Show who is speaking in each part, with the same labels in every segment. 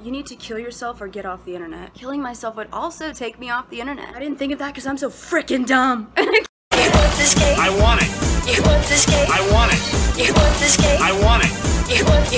Speaker 1: You need to kill yourself or get off the internet. Killing myself would also take me off the internet. I didn't think of that because I'm so freaking dumb.
Speaker 2: You want this game?
Speaker 3: I want it.
Speaker 2: You want this game?
Speaker 3: I want it.
Speaker 2: You want this game?
Speaker 3: I want it.
Speaker 2: You want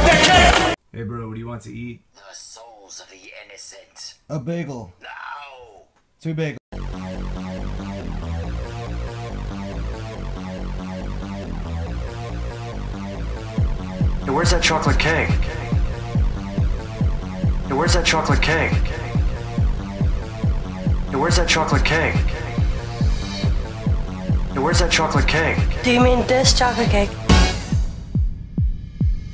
Speaker 3: that cake!
Speaker 4: Hey bro, what do you want to eat?
Speaker 2: The souls of the innocent.
Speaker 4: A bagel.
Speaker 2: No!
Speaker 4: 2 bagels.
Speaker 5: Hey, where's that chocolate cake? Hey, where's that chocolate cake? Hey, where's that chocolate cake? Hey, where's that chocolate cake?
Speaker 2: Do you mean this chocolate cake?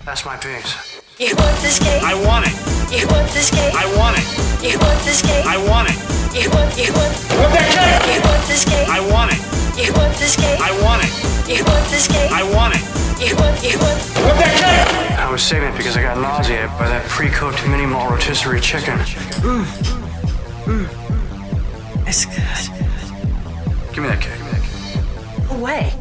Speaker 5: That's my piece.
Speaker 2: You want this game?
Speaker 3: I want it.
Speaker 2: You want this game?
Speaker 3: I want it.
Speaker 2: You want this game?
Speaker 3: I want it.
Speaker 2: You want
Speaker 3: that cake!
Speaker 2: You want this game?
Speaker 3: I want it.
Speaker 2: You want this game?
Speaker 3: I want it.
Speaker 2: You want this game?
Speaker 3: I want it.
Speaker 2: You want
Speaker 3: that cake!
Speaker 5: I was saving it because I got nauseated by that pre-cooked mini malt rotisserie chicken.
Speaker 2: It's good.
Speaker 5: Give me that cake.
Speaker 2: Away.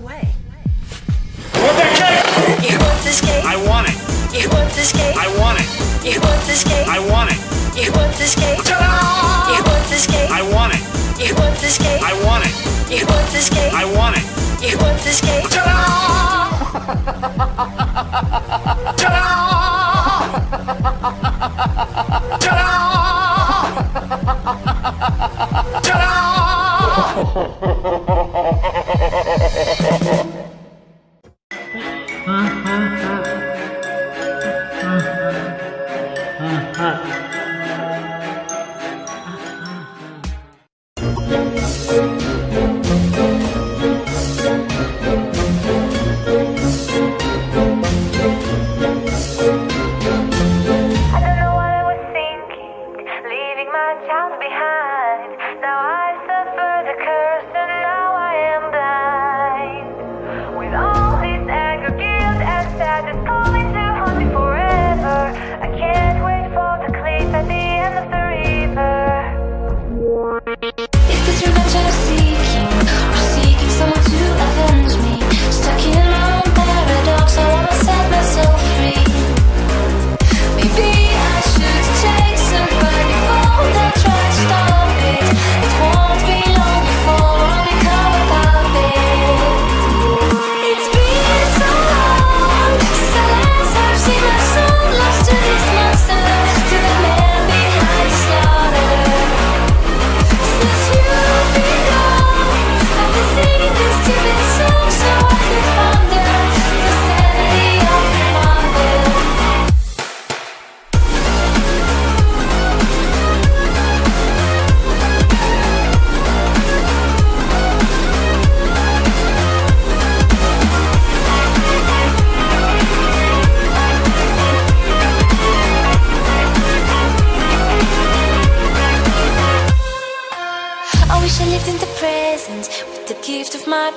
Speaker 3: that cake!
Speaker 2: You want this game?
Speaker 3: I want it.
Speaker 2: You want this game?
Speaker 3: I want it.
Speaker 2: You want this game?
Speaker 3: I want it.
Speaker 2: You want this game?
Speaker 3: Ta-da!
Speaker 2: You want this game?
Speaker 3: I want it.
Speaker 2: You want this game?
Speaker 3: I want it.
Speaker 2: You want this game?
Speaker 3: I want it.
Speaker 2: You want this game?
Speaker 3: Ta-da!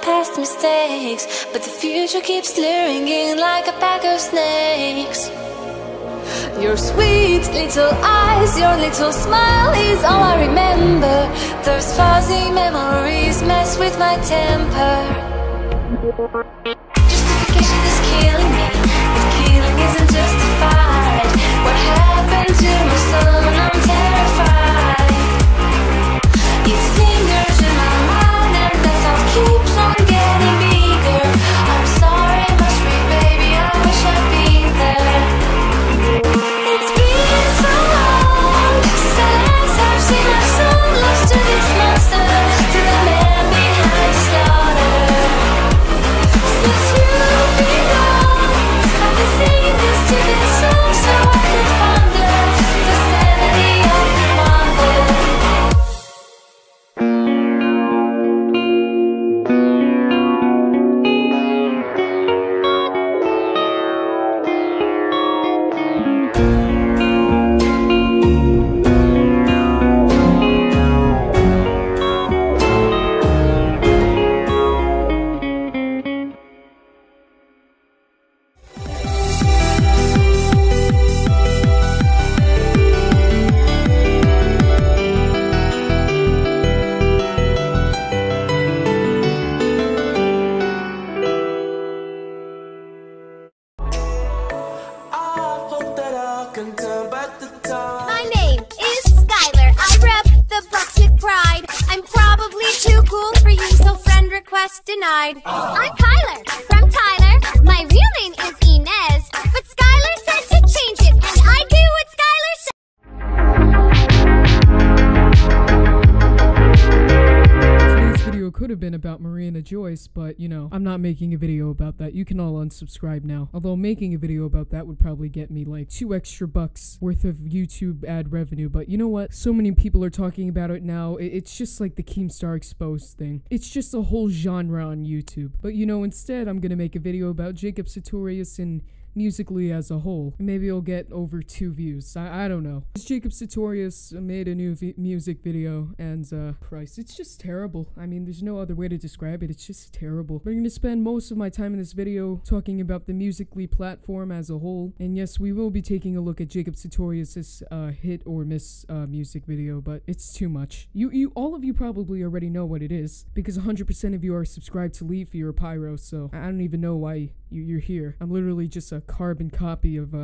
Speaker 6: Past mistakes, but the future keeps luring in like a pack of snakes. Your sweet little eyes, your little smile is all I remember. Those fuzzy memories mess with my temper. Justification is killing me, but killing isn't justified. What happened to my son? I'm terrified. It lingers in my mind and the thought keeps on getting bigger. I'm sorry, must be, baby, I wish I'd been there. It's been so long since I've seen my soul lost to this monster, to the man behind the slaughter. Since you've been gone, I've been singing this to this song.
Speaker 7: My name is Skylar. I rep the Bucks with pride. I'm probably too cool for you, so friend request denied. I'm Kyler from Tyler. My real name is Inez, but Skylar said to change it, and I do what Skylar said.
Speaker 8: Today's video could have been about Marina Joyce, but you know, I'm not making a video about that. You can all unsubscribe now. Although making a video about that would probably get me like $2 extra worth of YouTube ad revenue, but you know what? So many people are talking about it now. It's just like the Keemstar Exposed thing. It's just a whole genre on YouTube. But you know, instead I'm gonna make a video about Jacob Sartorius and Musical.ly as a whole. Maybe it'll get over 2 views. I don't know. Jacob Sartorius made a new music video, and Christ, it's just terrible. I mean, there's no other way to describe it. It's just terrible. We're gonna spend most of my time in this video talking about the Musical.ly platform as a whole. And yes, we will be taking a look at Jacob Sartorius's hit or miss music video, but it's too much. All of you probably already know what it is, because 100% of you are subscribed to Leafy or Pyro, so I don't even know why you're here. I'm literally just a carbon copy of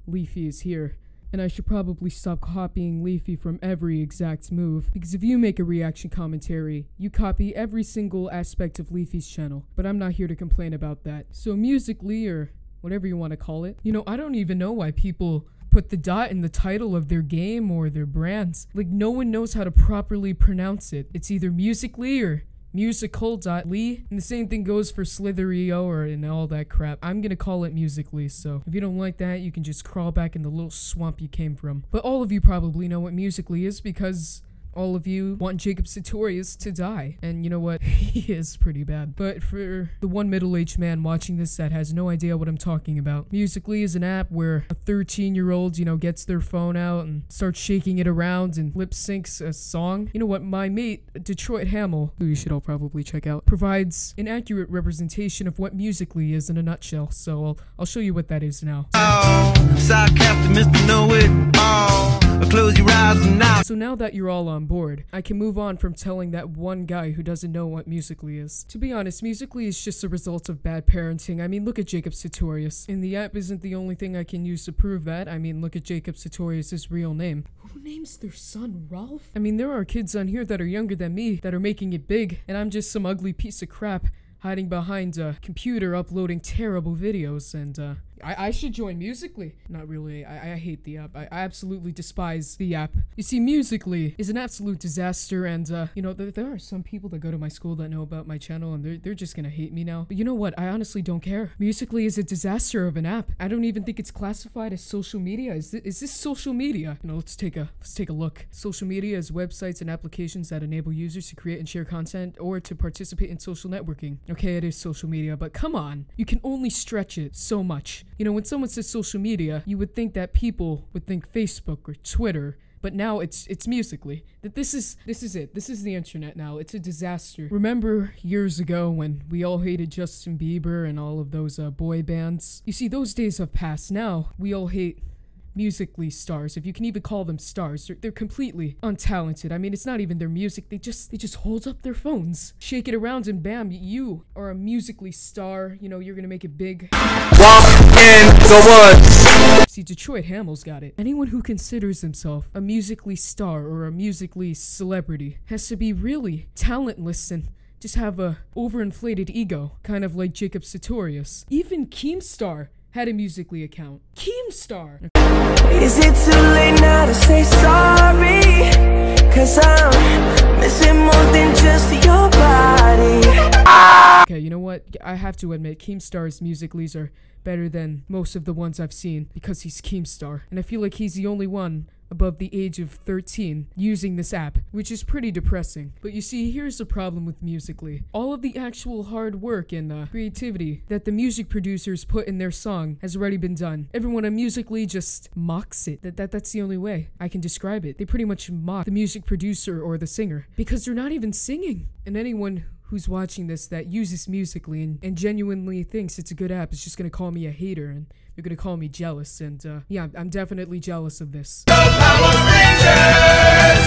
Speaker 8: Leafy is here. And I should probably stop copying Leafy from every exact move, because if you make a reaction commentary, you copy every single aspect of Leafy's channel. But I'm not here to complain about that. So Musical.ly, or whatever you want to call it, you know, I don't even know why people put the dot in the title of their game or their brands. Like, no one knows how to properly pronounce it. It's either Musical.ly or Musical.ly, and the same thing goes for Slither.io and all that crap. I'm gonna call it Musical.ly, so if you don't like that, you can just crawl back in the little swamp you came from. But all of you probably know what Musical.ly is, because all of you want Jacob Sartorius to die. And you know what? He is pretty bad. But for the one middle-aged man watching this that has no idea what I'm talking about, Musical.ly is an app where a 13-year-old, you know, gets their phone out and starts shaking it around and lip syncs a song. You know what? My mate, Detroit Hamill, who you should all probably check out, provides an accurate representation of what Musical.ly is in a nutshell. So I'll show you what that is now. So now that you're all on board, I can move on from telling that one guy who doesn't know what Musical.ly is. To be honest, Musical.ly is just a result of bad parenting. I mean, look at Jacob Sartorius. And the app isn't the only thing I can use to prove that. I mean, look at Jacob Sartorius' real name. Who names their son Ralph? I mean, there are kids on here that are younger than me that are making it big, and I'm just some ugly piece of crap hiding behind a computer uploading terrible videos, and I should join Musical.ly. Not really. I hate the app. I absolutely despise the app. You see, Musical.ly is an absolute disaster, and you know, there are some people that go to my school that know about my channel, and they're just gonna hate me now. But you know what? I honestly don't care. Musical.ly is a disaster of an app. I don't even think it's classified as social media. Is this social media? You know, let's take a look. Social media is websites and applications that enable users to create and share content or to participate in social networking. Okay, it is social media, but come on. You can only stretch it so much. You know, when someone says social media, you would think that people would think Facebook or Twitter, but now it's Musical.ly. That this is it. This is the internet now. It's a disaster. Remember years ago when we all hated Justin Bieber and all of those boy bands? You see, those days have passed. Now we all hate Musical.ly stars, if you can even call them stars. They're completely untalented. I mean, it's not even their music. They just hold up their phones, shake it around, and bam, you are a Musical.ly star. You know, you're gonna make it big.
Speaker 3: Walk in the woods.
Speaker 8: See, Detroit Hamill's got it. Anyone who considers himself a Musical.ly star or a Musical.ly celebrity has to be really talentless and just have a overinflated ego, kind of like Jacob Sartorius. Even Keemstar had a Musical.ly account. Keemstar!
Speaker 9: Is it too late now to say sorry? 'Cause I'm missing more than just your body.
Speaker 8: Okay, you know what? I have to admit, Keemstar's Musical.lys are better than most of the ones I've seen, because he's Keemstar. And I feel like he's the only one above the age of 13 using this app, which is pretty depressing. But you see, here's the problem with Musical.ly. All of the actual hard work and creativity that the music producers put in their song has already been done. Everyone on Musical.ly just mocks it. That's the only way I can describe it. They pretty much mock the music producer or the singer, because they're not even singing. And anyone who's watching this that uses Musical.ly and genuinely thinks it's a good app is just gonna call me a hater, and they're gonna call me jealous, and yeah, I'm definitely jealous of this.
Speaker 3: Go Power Rangers!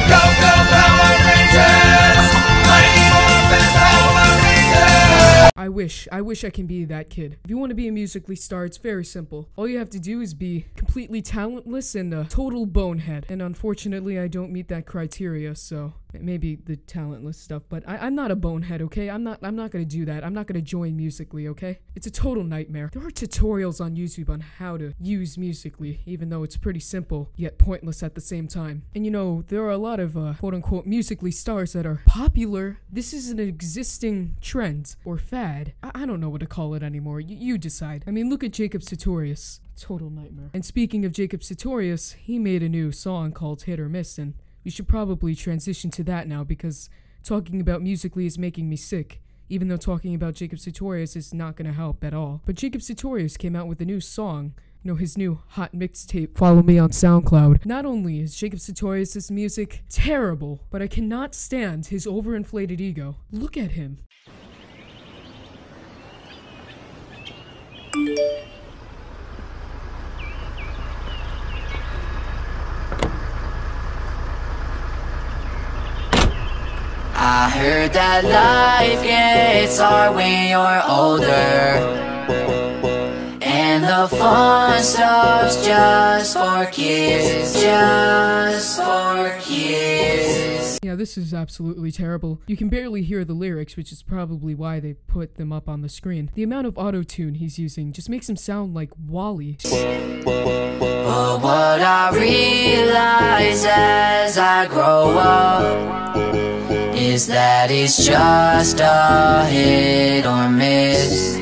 Speaker 3: Go Power Rangers! Mighty Morphin Power Rangers!
Speaker 8: I wish I can be that kid. If you want to be a Musical.ly star, it's very simple. All you have to do is be completely talentless and a total bonehead. And unfortunately, I don't meet that criteria, so maybe the talentless stuff, but I'm not a bonehead, okay? I'm not gonna do that. I'm not gonna join Musical.ly, okay? It's a total nightmare. There are tutorials on YouTube on how to use Musical.ly, even though it's pretty simple, yet pointless at the same time. And you know, there are a lot of quote-unquote Musical.ly stars that are popular. This is an existing trend, or fad. I don't know what to call it anymore. You decide. I mean, look at Jacob Sartorius. Total nightmare. And speaking of Jacob Sartorius, he made a new song called Hit or Miss, and we should probably transition to that now, because talking about Musical.ly is making me sick, even though talking about Jacob Sartorius is not gonna help at all. But Jacob Sartorius came out with a new song, you know, his new hot mixtape, Follow Me on SoundCloud. Not only is Jacob Sartorius' music terrible, but I cannot stand his overinflated ego. Look at him.
Speaker 9: I heard that life gets hard when you're older, and the fun stuff's just for kids, just for kids.
Speaker 8: Yeah, this is absolutely terrible. You can barely hear the lyrics, which is probably why they put them up on the screen. The amount of auto-tune he's using just makes him sound like Wally.
Speaker 9: But what I realize as I grow up is that it's just a hit or miss.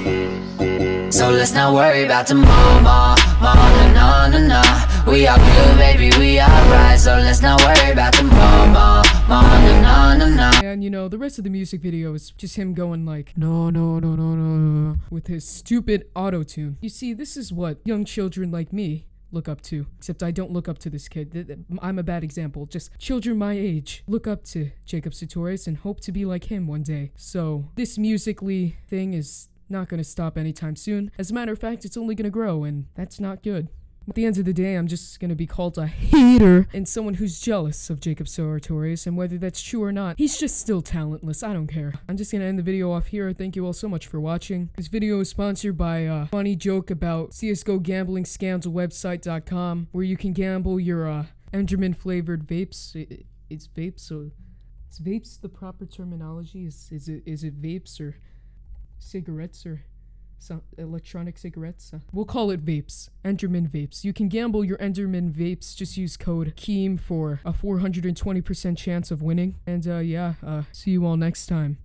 Speaker 9: So let's not worry about tomorrow, ma, na, na, na. We are good, baby, we are right. So let's not worry about tomorrow, ma, na, na, na.
Speaker 8: And you know, the rest of the music video is just him going like, no, no, no, no, no, no, with his stupid auto-tune. You see, this is what young children like me look up to. Except I don't look up to this kid. I'm a bad example. Just children my age look up to Jacob Sartorius and hope to be like him one day. So this Musical.ly thing is not gonna stop anytime soon. As a matter of fact, it's only gonna grow, and that's not good. At the end of the day, I'm just gonna be called a hater and someone who's jealous of Jacob Sartorius, and whether that's true or not, he's just still talentless. I don't care. I'm just gonna end the video off here. Thank you all so much for watching. This video is sponsored by a funny joke about CSGO gambling scandal website.com, where you can gamble your Enderman flavored vapes. It's vapes, so is vapes the proper terminology? Is it vapes or cigarettes or some electronic cigarettes? We'll call it vapes. Enderman vapes. You can gamble your Enderman vapes. Just use code KEEM for a 420% chance of winning. And yeah, see you all next time.